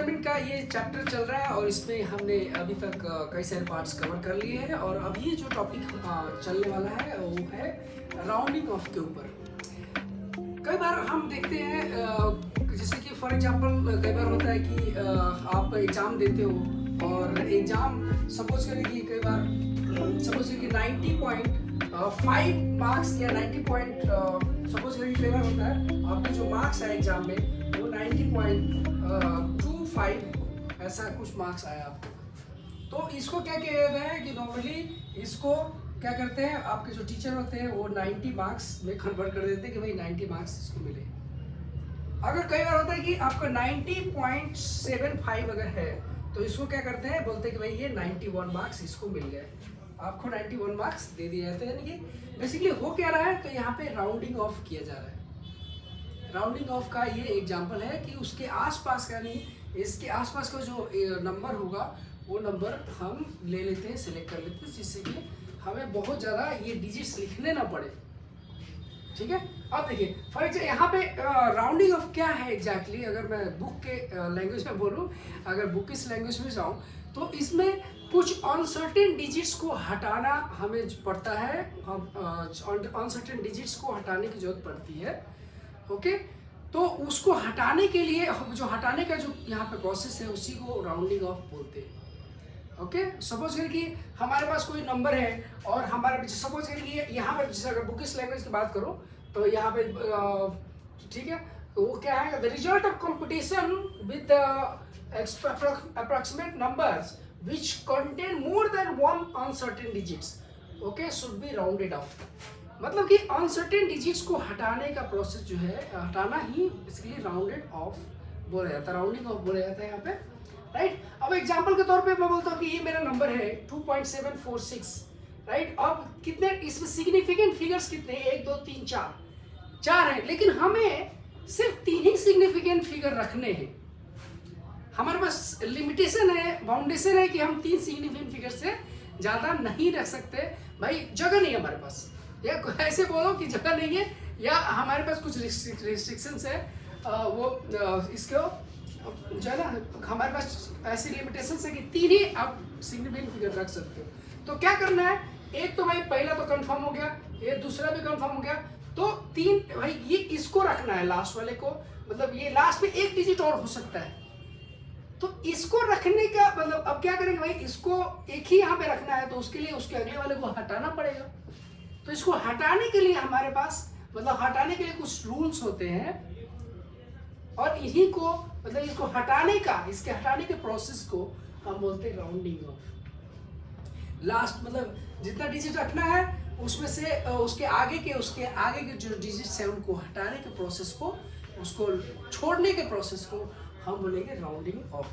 Measurement का ये chapter चल रहा है और इसमें हमने अभी तक कई सारे पार्ट्स कवर कर लिए हैं और अभी जो टॉपिक चलने वाला है वो है राउंडिंग ऑफ के ऊपर। कई बार हम देखते हैं जैसे कि फॉर एग्जांपल कई बार होता है कि आप एग्ज़ाम देते हो और एग्ज़ाम सपोज करें कि कई बार सपोज करें कि 90.5 मार्क्स या 90 पॉइंट सपोज करें कि कई बार होता है आपके जो मार्क्स आए एग्ज़ाम में वो 90.25 ऐसा कुछ मार्क्स आया आपको। तो इसको क्या किया जाता है कि नॉर्मली इसको क्या करते हैं आपके जो टीचर होते हैं वो 90 मार्क्स में कन्वर्ट कर देते हैं कि भाई 90 मार्क्स इसको मिले। अगर कई बार होता है कि आपका 90.75 अगर है तो इसको क्या करते हैं बोलते हैं कि भाई ये 91 मार्क्स इसको मिल गए, आपको 91 मार्क्स दे दिए जाते हैं। यानी कि बेसिकली हो क्या रहा है तो यहाँ पे राउंडिंग ऑफ किया जा रहा है। राउंडिंग ऑफ का ये एग्जांपल है कि उसके आसपास का नहीं, इसके आसपास का जो नंबर होगा वो नंबर हम ले लेते हैं, सिलेक्ट कर लेते हैं, जिससे कि हमें बहुत ज़्यादा ये डिजिट्स लिखने ना पड़े। ठीक है, अब देखिए फॉर एग्जाम्पल यहाँ पे राउंडिंग ऑफ क्या है एग्जैक्टली अगर मैं बुक के लैंग्वेज में बोलूँ, अगर बुक इस लैंग्वेज में जाऊँ तो इसमें कुछ अनसर्टेन डिजिट्स को हटाना हमें पड़ता है, हम अनसर्टेन डिजिट्स को हटाने की जरूरत पड़ती है। ओके, तो उसको हटाने के लिए जो हटाने का जो यहाँ पे प्रोसेस है उसी को राउंडिंग ऑफ बोलते हैं। ओके, सपोज करिए कि हमारे पास कोई नंबर है और हमारे सपोज करिए कि यहाँ पे जैसे अगर बुकिश लैंग्वेज की बात करो तो यहाँ पे ठीक है, तो वो क्या है the result of competition with approximate numbers which contain more than one uncertain digits okay should be rounded off. मतलब कि अनसर्टेन डिजिट्स को हटाने का प्रोसेस जो है हटाना ही इसलिए राउंडेड ऑफ बोला जाता है, राउंडिंग ऑफ बोला जाता है यहाँ पे, राइट। अब एग्जांपल के तौर पे मैं बोलता हूँ कि ये मेरा नंबर है 2.746, राइट। अब कितने इसमें सिग्निफिकेंट फिगर्स कितने 1 2 3 4 हैं, लेकिन हमें सिर्फ 3 ही सिग्निफिकेंट फिगर रखने हैं। हमारे पास लिमिटेशन है, बाउंडेशन है कि हम 3 सिग्निफिकेंट फिगर से ज़्यादा नहीं रख सकते। भाई जगह नहीं है हमारे पास, या ऐसे बोलो कि जगह नहीं है, या हमारे पास कुछ रिस्ट्रिक्शंस है इसको जो है ना हमारे पास ऐसी लिमिटेशंस है कि 3 ही आप सिग्निफिकेंट फिगर रख सकते हो। तो क्या करना है, एक तो भाई पहला तो कंफर्म हो गया, ये दूसरा भी कंफर्म हो गया, तो 3 भाई ये इसको रखना है लास्ट वाले को, मतलब ये लास्ट में एक डिजिट और हो सकता है। तो इसको रखने का मतलब अब क्या करेंगे भाई, इसको एक ही यहाँ पे रखना है तो उसके लिए उसके अगले वाले को हटाना पड़ेगा। तो इसको हटाने के लिए हमारे पास मतलब हटाने के लिए कुछ रूल्स होते हैं और इन्हीं को मतलब इसको हटाने का इसके हटाने के प्रोसेस को हम बोलते हैं राउंडिंग ऑफ। लास्ट मतलब जितना डिजिट रखना है उसमें से उसके आगे के जो डिजिट्स हैं उनको हटाने के प्रोसेस को, उसको छोड़ने के प्रोसेस को हम बोलेंगे राउंडिंग ऑफ।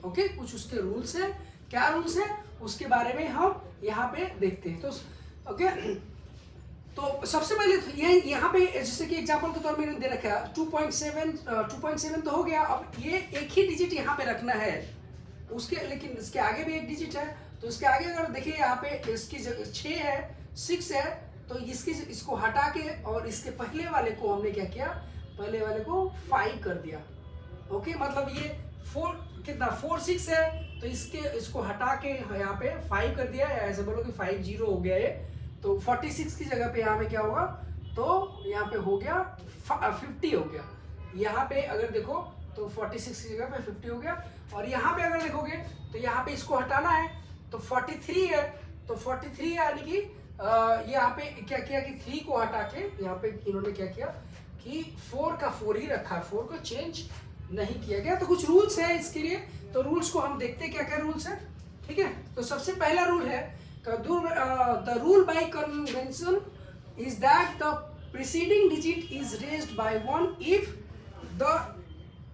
ओके, कुछ उसके रूल्स हैं, क्या रूल्स हैं उसके बारे में हम यहाँ पे देखते हैं। तो ओके, तो सबसे पहले ये यहाँ पे जैसे कि एग्जांपल के तौर में मैंने दे रखा है 2.7 तो हो गया। अब ये एक ही डिजिट यहाँ पे रखना है उसके, लेकिन इसके आगे भी एक डिजिट है, तो इसके आगे अगर देखिए यहाँ पे इसकी 6 है 6 है, तो इसको हटा के और इसके पहले वाले को हमने क्या किया, पहले वाले को 5 कर दिया। ओके, मतलब ये 4 कितना 4 6 है, तो इसको हटा के यहाँ पे 5 कर दिया, या ऐसे बोलो कि 50 हो गया ये, तो 46 की जगह पे यहाँ पे क्या होगा, तो यहाँ पे हो गया 50 हो गया। यहाँ पे अगर देखो तो 46 की जगह पे 50 हो गया, और यहाँ पे अगर देखोगे तो यहाँ पे इसको हटाना है तो 43 है, तो 43 यानी कि यहाँ पे क्या किया कि 3 को हटा के यहाँ पे इन्होंने क्या किया कि 4 का 4 ही रखा है, 4 को चेंज नहीं किया गया। तो कुछ रूल्स है इसके लिए, तो रूल्स को हम देखते हैं क्या क्या रूल्स है। ठीक है, तो सबसे पहला रूल है the rule by convention is that the preceding digit is raised by 1 if the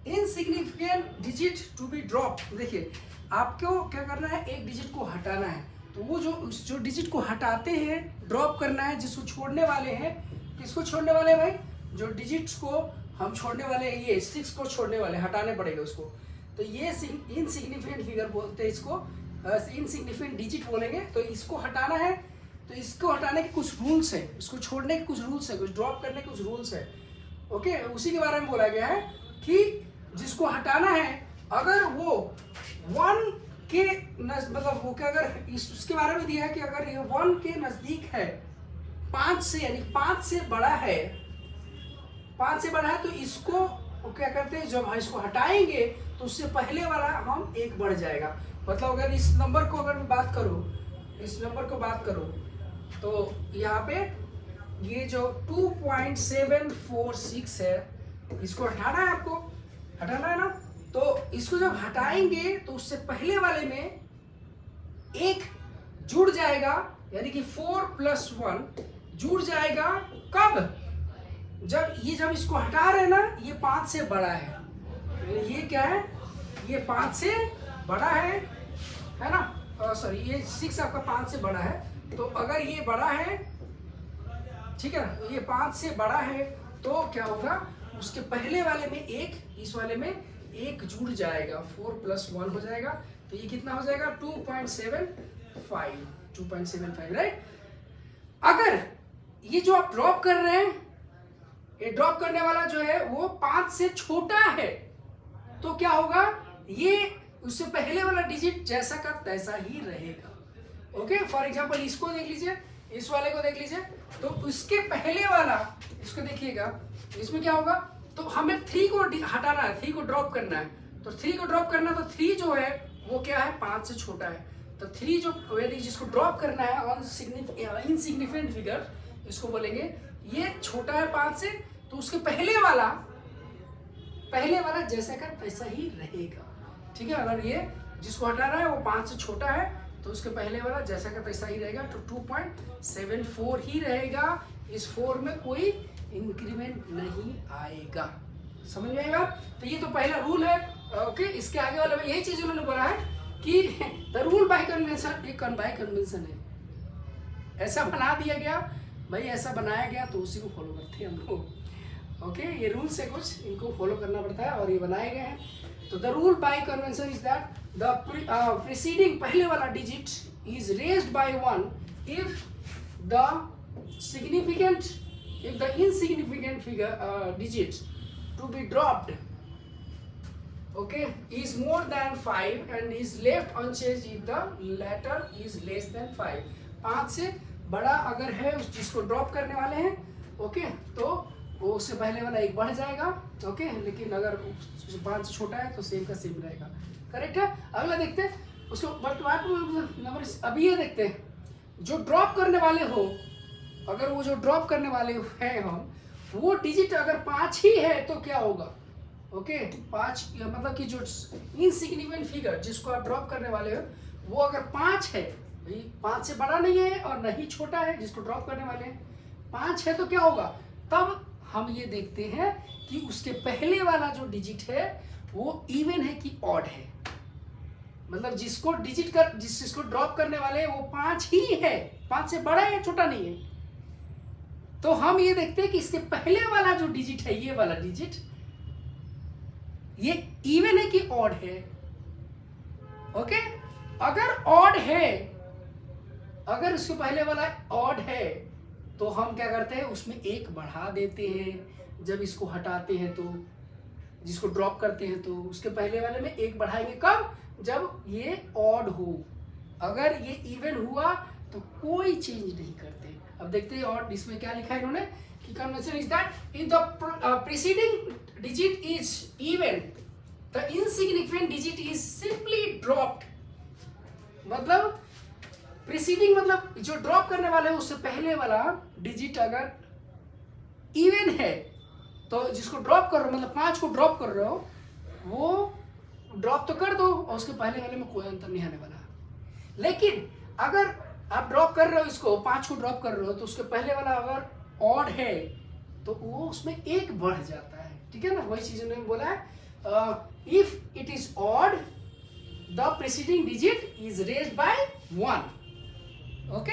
insignificant digit to be dropped। देखिए आपको क्या करना है, एक डिजिट को हटाना है, तो वो जो डिजिट को हटाते हैं ड्रॉप करना है, जिसको छोड़ने वाले हैं, किसको छोड़ने वाले हैं भाई, जो डिजिट्स को हम छोड़ने वाले हैं, ये 6 को छोड़ने वाले, हटाने पड़ेगा उसको। तो ये इनसिग्निफिकेंट फिगर बोलते हैं, इसको इनसिग्निफिकेंट डिजिट बोलेंगे। तो इसको हटाना है, तो इसको हटाने के कुछ रूल्स है, इसको छोड़ने के कुछ रूल्स है, कुछ ड्रॉप करने के कुछ रूल्स है। ओके, उसी के बारे में बोला गया है कि जिसको हटाना है अगर वो 1 के मतलब वो क्या, अगर उसके बारे में दिया है कि अगर ये 1 के नजदीक है 5 से, यानी 5 से बड़ा है, 5 से बड़ा है, तो इसको वो क्या करते हैं, जब इसको हटाएंगे तो उससे पहले वाला हम 1 बढ़ जाएगा। मतलब अगर इस नंबर को अगर मैं बात करूं, इस नंबर को बात करूं, तो यहाँ पे ये जो 2.746 है, इसको हटाना है, आपको हटाना है ना। तो इसको जब हटाएंगे तो उससे पहले वाले में 1 जुड़ जाएगा, यानी कि 4 + 1 जुड़ जाएगा। कब? जब इसको हटा रहे हैं ना, ये 5 से बड़ा है, ये क्या है, ये 5 से बड़ा है ना, सॉरी ये 6 आपका 5 से बड़ा है। तो अगर ये बड़ा है, ठीक है ना, ये 5 से बड़ा है, तो क्या होगा, उसके पहले वाले में 1, इस वाले में 1 जुड़ जाएगा, 4 + 1 हो जाएगा। तो ये कितना हो जाएगा, 2.75, राइट। अगर ये जो आप ड्रॉप कर रहे हैं, ये ड्रॉप करने वाला जो है वो 5 से छोटा है, तो क्या होगा, ये उससे पहले वाला डिजिट जैसा का तैसा ही रहेगा। ओके, फॉर एग्जांपल इसको देख लीजिए, इस वाले को देख लीजिए, तो उसके पहले वाला, इसको देखिएगा, इसमें क्या होगा, तो हमें 3 को हटाना है, 3 को ड्रॉप करना है। तो 3 को ड्रॉप करना, तो 3 जो है वो क्या है, 5 से छोटा है। तो 3 जो जिसको ड्रॉप करना है ऑन इनसिग्निफिकेंट फिगर, इसको बोलेंगे, ये छोटा है 5 से, तो उसके पहले वाला जैसा का तैसा ही रहेगा। ठीक है, अगर ये जिसको हटाना है वो 5 से छोटा है, तो उसके पहले वाला जैसा का तैसा ही रहेगा, तो 2.74 ही रहेगा। इस 4 में कोई इंक्रीमेंट नहीं आएगा। समझ में आएगा? तो ये तो पहला रूल है। ओके, इसके आगे वाले में यही चीज उन्होंने बोला है कि द रूल बाय कन्वेंशन एक बाय कन्वेंशन है, ऐसा बना दिया गया भाई, ऐसा बनाया गया तो उसी को फॉलो करते हैं हम लोग। ओके, ये रूल से कुछ इनको फॉलो करना पड़ता है और ये बनाए गए हैं। तो the rule by convention is that the preceding पहले वाला digit is raised bye 1 if the insignificant figure digit to be dropped, okay, is more than 5 and is left unchanged if the latter is less than 5। 5 से बड़ा अगर है जिसको drop करने वाले हैं, ओके, तो वो उससे पहले वाला 1 बढ़ जाएगा। ओके, लेकिन अगर 5 से छोटा है तो सेम का सेम रहेगा। करेक्ट है। अगला देखते हैं उसको नंबर, अभी ये देखते हैं जो ड्रॉप करने वाले हो, अगर वो जो ड्रॉप करने वाले हैं हम, वो डिजिट अगर 5 ही है तो क्या होगा। ओके, 5 मतलब कि जो इनसिग्निफिकेंट फिगर जिसको आप ड्रॉप करने वाले हो, वो अगर 5 है, भाई 5 से बड़ा नहीं है और नहीं छोटा है, जिसको ड्रॉप करने वाले हैं 5 है, तो क्या होगा, तब हम ये देखते हैं कि उसके पहले वाला जो डिजिट है वो इवन है कि ऑड है। मतलब जिसको जिसको ड्रॉप करने वाले हैं वो 5 ही है, 5 से बड़ा है, छोटा नहीं है। तो हम ये देखते हैं कि इसके पहले वाला जो डिजिट है, ये वाला डिजिट, ये इवन है कि ऑड है। ओके, अगर ऑड है, अगर उसके पहले वाला ऑड है, तो हम क्या करते हैं, उसमें 1 बढ़ा देते हैं। जब इसको हटाते हैं तो, जिसको ड्रॉप करते हैं, तो उसके पहले वाले में 1 बढ़ाएंगे। कब? जब ये ऑड हो। अगर ये इवन हुआ तो कोई चेंज नहीं करते। अब देखते हैं और इसमें क्या लिखा है इन्होंने, कि convention is that if the preceding digit is even the insignificant digit is simply dropped. मतलब प्रीसीडिंग मतलब जो ड्रॉप करने वाले हैं उससे पहले वाला डिजिट अगर इवन है, तो जिसको ड्रॉप कर रहे हो, मतलब 5 को ड्रॉप कर रहे हो, वो ड्रॉप तो कर दो और उसके पहले वाले में कोई अंतर नहीं आने वाला। लेकिन अगर आप ड्रॉप कर रहे हो, इसको 5 को ड्रॉप कर रहे हो, तो उसके पहले वाला अगर ऑड है तो वो उसमें 1 बढ़ जाता है। ठीक है ना, वही चीज उन्होंने बोला है, if it is odd the preceding digit is raised bye 1। Okay,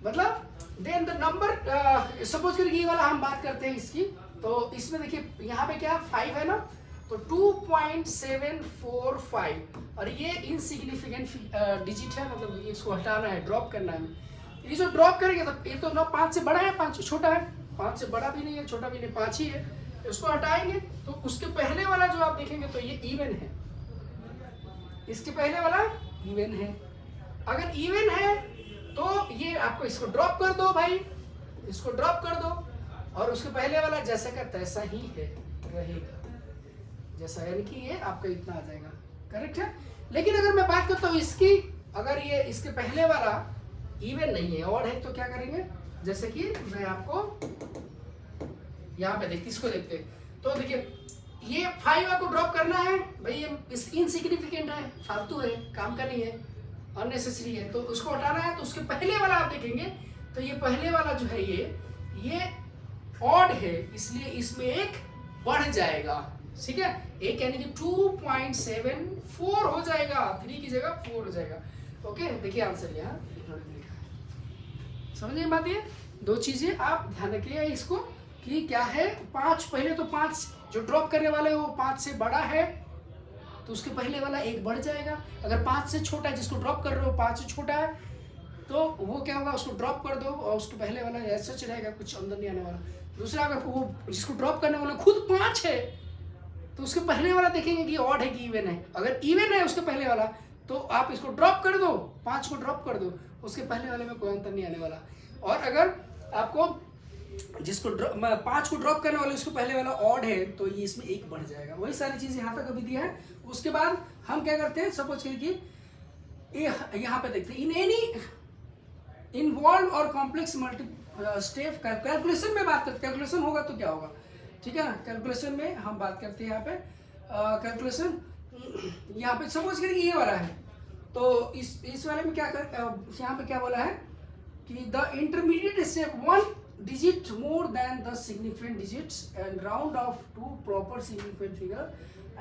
मतलब देन द नंबर, सपोज करिए ये वाला हम बात करते हैं इसकी, तो इसमें देखिए यहाँ पे क्या 5 है ना, तो 2.745 और ये इनसिग्निफिकेंट डिजिट है, मतलब ये इसको हटाना है, ड्रॉप करना है। ये जो ड्रॉप करेंगे तो ये तो ना 5 से बड़ा है, 5 से छोटा है, 5 से बड़ा भी नहीं है, छोटा भी नहीं, 5 ही है। इसको हटाएंगे तो उसके पहले वाला जो आप देखेंगे तो ये इवन है। इसके पहले वाला इवन है। अगर इवन है तो ये आपको इसको ड्रॉप कर दो भाई, इसको ड्रॉप कर दो, और उसके पहले वाला जैसा का तैसा ही है रहेगा, जैसा, यानी कि ये आपका इतना आ जाएगा। करेक्ट है। लेकिन अगर मैं बात करता हूँ इसकी, अगर ये इसके पहले वाला इवन नहीं है और है तो क्या करेंगे, जैसे कि मैं आपको यहाँ पे देखते, इसको देखते, तो देखिए ये 5 को ड्रॉप करना है भाई, ये इनसिग्निफिकेंट है, फालतू है, काम का नहीं है, अननेसेसरी है, तो उसको हटाना है। तो उसके पहले वाला आप देखेंगे तो ये पहले वाला जो है ये ऑड है, इसलिए इसमें एक बढ़ जाएगा। ठीक है, एक यानी कि 2.74 हो जाएगा, 3 की जगह 4 हो जाएगा। ओके, देखिए आंसर यहाँ लिखा है। समझ में बात, ये दो चीजें आप ध्यान रखिएगा इसको कि क्या है। 5 पहले तो 5 जो ड्रॉप करने वाले वो 5 से बड़ा है तो उसके पहले वाला एक बढ़ जाएगा। अगर 5 से छोटा है, जिसको ड्रॉप कर रहे हो 5 से छोटा है, तो वो क्या होगा, उसको ड्रॉप कर दो और उसके पहले वाला ऐसा सच रहेगा, कुछ अंदर नहीं आने वाला। दूसरा, अगर वो जिसको ड्रॉप करने वाला खुद 5 है तो उसके पहले वाला देखेंगे कि ऑड है कि इवन है। अगर इवन है उसके पहले वाला तो आप इसको ड्रॉप कर दो, 5 को ड्रॉप कर दो, उसके पहले वाले में कोई अंतर नहीं आने वाला। और अगर आपको जिसको 5 को ड्रॉप करने वाले उसको पहले वाला ऑड है तो ये इसमें एक बढ़ जाएगा। वही सारी चीजें यहाँ तक अभी दिया है। उसके बाद हम क्या करते हैं, सपोज करिए कि यहाँ पे देखते हैं, इन एनी इन्वॉल्व और कॉम्प्लेक्स मल्टी स्टेप कैलकुलेशन में बात करते, कैलकुलेशन होगा तो क्या होगा, ठीक है ना। कैलकुलेशन में हम बात करते हैं यहाँ पे कैलकुलेशन, यहाँ पे सपोज करिए ये वाला है, तो इस वाले में क्या कर, यहाँ पे क्या बोला है कि the intermediate step 1 digit more than the significant digits and round off to proper significant figure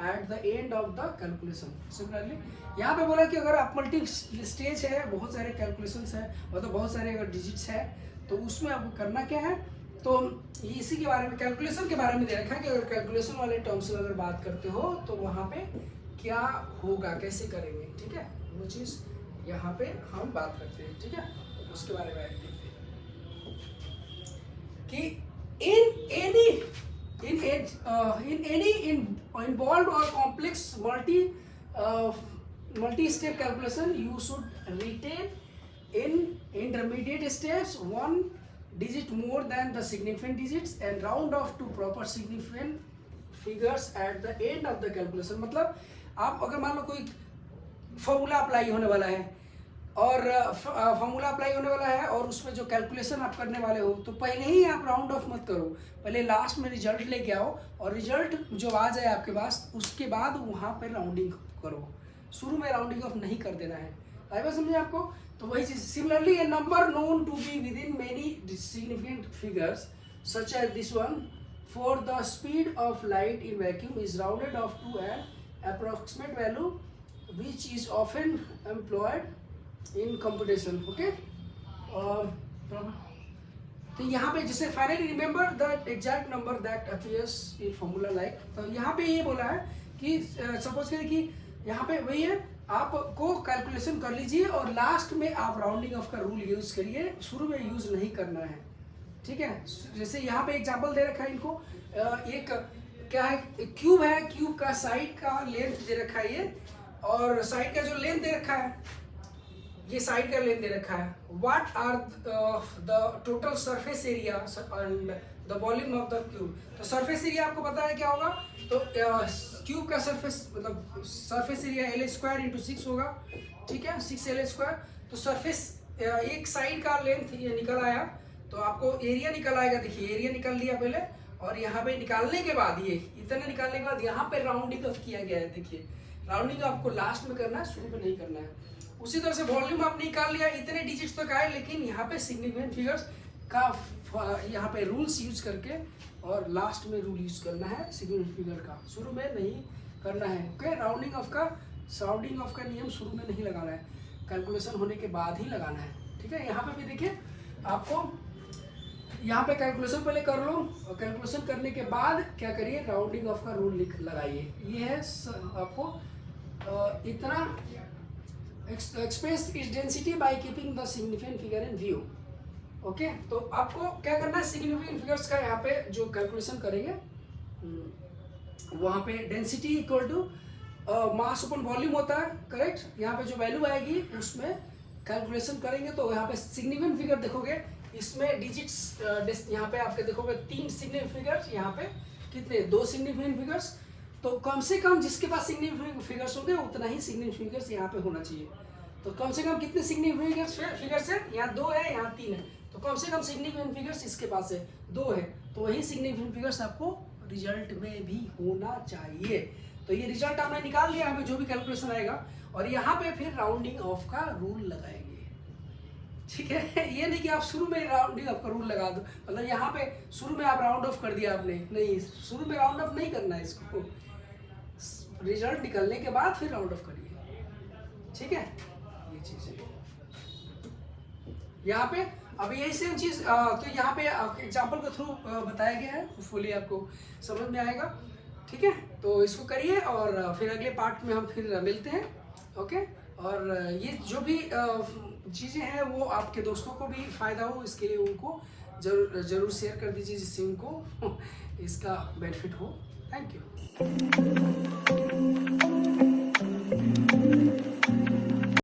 at the end of the calculation. Similarly यहाँ पे बोला कि अगर आप मल्टी स्टेज है, बहुत सारे कैलकुलेशंस है, मतलब बहुत सारे अगर डिजिट्स है, तो उसमें आपको करना क्या है, तो इसी के बारे में, कैलकुलेशन के बारे में दे रखा है कि अगर कैलकुलेशन वाले टर्म्स में अगर बात करते हो तो वहाँ पे क्या होगा, कैसे करेंगे। ठीक है, वो चीज़ यहाँ पे हम बात करते हैं। ठीक है, उसके बारे में देखते हैं कि in any involved or complex multi-step calculation you should retain in intermediate steps 1 digit more than the significant digits and round off to proper significant figures at the end of the calculation। मतलब आप अगर मान लो कोई formula apply होने वाला है और formula apply होने वाला है और उसमें जो कैलकुलेशन आप करने वाले हो, तो पहले ही आप राउंड ऑफ मत करो, पहले लास्ट में रिजल्ट लेके आओ और रिजल्ट जो आ जाए आपके पास उसके बाद वहाँ पर राउंडिंग करो। शुरू में राउंडिंग ऑफ नहीं कर देना है। आई बात समझे आपको। तो वही चीज़, similarly a number known to be within many significant figures such as this one for the speed of light in vacuum is rounded off to an approximate value which is often employed in computation. Okay, तो यहाँ पे जैसे finally remember the exact number that appears in formula like, तो यहाँ पे ये बोला है कि सपोज करिए कि यहाँ पे वही है, आपको कैलकुलेशन कर लीजिए और लास्ट में आप राउंडिंग ऑफ का रूल यूज करिए, शुरू में यूज नहीं करना है। ठीक है, जैसे यहाँ पे एग्जाम्पल दे रखा है इनको, एक क्या है, क्यूब है, क्यूब का साइड का लेंथ दे रखा है ये, और साइड का जो लेंथ दे रखा है, ये साइड का लेंथ दे रखा है। What are the total surface area and the volume of the cube. तो सरफेस एरिया आपको पता है क्या होगा, तो क्यूब का सरफेस मतलब सरफेस एरिया L² इंटू 6 होगा। ठीक है, 6L²। तो सरफेस एक साइड का लेंथ ये निकल आया, तो आपको एरिया निकल आएगा। देखिए एरिया निकाल लिया पहले, और यहाँ पे निकालने के बाद ये इतना निकालने के बाद यहाँ पे राउंडिंग ऑफ किया गया है। देखिए राउंडिंग आपको लास्ट में करना है, शुरू में नहीं करना है। उसी तरह से वॉल्यूम आप निकाल लिया, इतने डिजिट्स तक आए, लेकिन यहाँ पे सिग्निफिकेंट फिगर्स का यहाँ पे रूल्स यूज करके और लास्ट में रूल यूज करना है सिग्निफिकेंट फिगर का, शुरू में नहीं करना है। ओके, राउंडिंग ऑफ का नियम शुरू में नहीं लगाना है, कैलकुलेशन होने के बाद ही लगाना है। ठीक है, यहाँ पे भी देखिए आपको यहाँ पे कैलकुलेशन पहले कर लो और कैलकुलेशन करने के बाद क्या करिए, राउंडिंग ऑफ का रूल लगाइए। ये है आपको इतना एक्सप्रेस इस density by keeping the significant figure in view. Okay, तो आपको क्या करना है, सिग्निफिकेंट फिगर्स का यहाँ पे जो कैलकुलेशन करेंगे वहाँ पे density equal to mass upon volume होता है, करेक्ट। यहाँ पे जो वैल्यू आएगी उसमें कैलकुलेशन करेंगे तो यहाँ पे सिग्निफिकेंट फिगर देखोगे, इसमें डिजिट्स यहाँ पे आपके देखोगे 3 सिग्निफिकेंट फिगर्स, यहाँ पे कितने 2 सिग्निफिकेंट फिगर्स। तो कम से कम जिसके पास सिग्निफिकेंट फिगर्स होंगे उतना ही सिग्निफिकेंट फिगर्स यहाँ पे होना चाहिए। तो कम से कम कितने सिग्निफिकेंट फिगर्स है, यहाँ 2 है, यहाँ 3 है, तो कम से कम सिग्निफिकेंट फिगर्स इसके पास है 2 है, तो वही सिग्निफिकेंट फिगर्स आपको रिजल्ट में भी होना चाहिए। तो ये रिजल्ट आपने निकाल लिया, हमें जो भी कैलकुलेशन आएगा, और यहाँ पे फिर राउंडिंग ऑफ का रूल लगाएंगे, ठीक है। ये नहीं कि आप शुरू में राउंडिंग ऑफ का रूल लगा दो, मतलब यहाँ पे शुरू में आप राउंड ऑफ कर दिया आपने, नहीं, शुरू में राउंड ऑफ नहीं करना है इसको, रिजल्ट निकलने के बाद फिर राउंड ऑफ करिए, ठीक है। ये चीज़ है यहाँ पे। अब यही सेम चीज़ तो यहाँ पे एग्जाम्पल के थ्रू बताया गया है, होपफुली आपको समझ में आएगा, ठीक है। तो इसको करिए और फिर अगले पार्ट में हम फिर मिलते हैं, ओके। और ये जो भी चीज़ें हैं वो आपके दोस्तों को भी फ़ायदा हो, इसके लिए उनको ज़रूर शेयर कर दीजिए, जिससे उनको इसका बेनिफिट हो। Thank you.